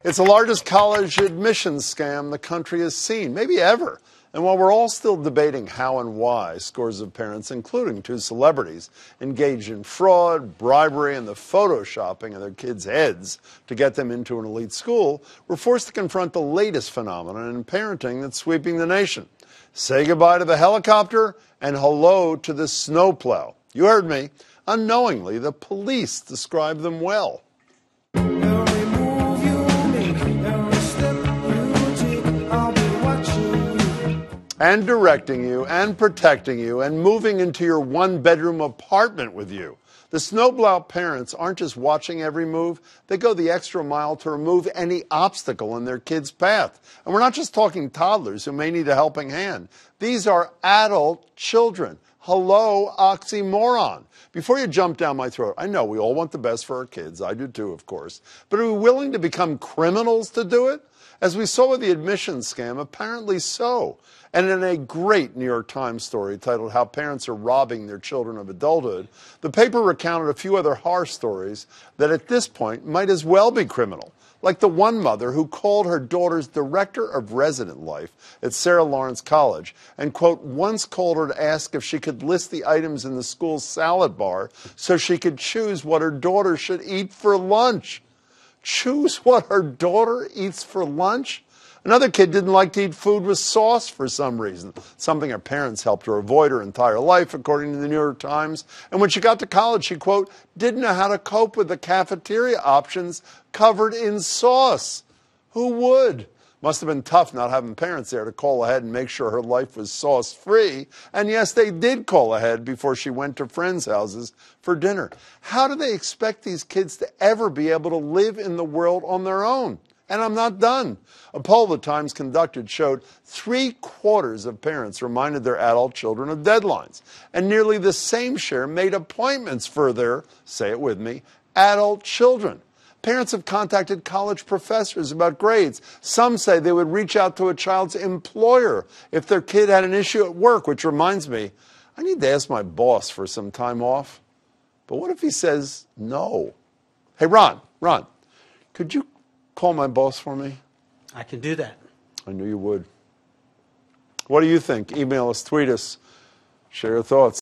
It's the largest college admissions scam the country has seen, maybe ever. And while we're all still debating how and why, scores of parents, including two celebrities, engaged in fraud, bribery, and the photoshopping of their kids' heads to get them into an elite school, we're forced to confront the latest phenomenon in parenting that's sweeping the nation. Say goodbye to the helicopter and hello to the snowplow. You heard me. Unknowingly, the police describe them well. And directing you, and protecting you, and moving into your one-bedroom apartment with you. The snowplow parents aren't just watching every move, they go the extra mile to remove any obstacle in their kid's path. And we're not just talking toddlers who may need a helping hand. These are adult children. Hello, oxymoron. Before you jump down my throat, I know we all want the best for our kids. I do too, of course. But are we willing to become criminals to do it? As we saw with the admissions scam, apparently so. And in a great New York Times story titled How Parents Are Robbing Their Children of Adulthood, the paper recounted a few other harsh stories that at this point might as well be criminal. Like the one mother who called her daughter's director of resident life at Sarah Lawrence College and, quote, once called her to ask if she could list the items in the school's salad bar so she could choose what her daughter should eat for lunch. Choose what her daughter eats for lunch? Another kid didn't like to eat food with sauce for some reason, something her parents helped her avoid her entire life, according to the New York Times. And when she got to college, she, quote, didn't know how to cope with the cafeteria options covered in sauce. Who would? Must have been tough not having parents there to call ahead and make sure her life was sauce-free. And yes, they did call ahead before she went to friends' houses for dinner. How do they expect these kids to ever be able to live in the world on their own? And I'm not done. A poll the Times conducted showed 3/4 of parents reminded their adult children of deadlines. And nearly the same share made appointments for their, say it with me, adult children. Parents have contacted college professors about grades. Some say they would reach out to a child's employer if their kid had an issue at work, which reminds me, I need to ask my boss for some time off. But what if he says no? Hey, Ron, could you call my boss for me? I can do that. I knew you would. What do you think? Email us, tweet us, share your thoughts.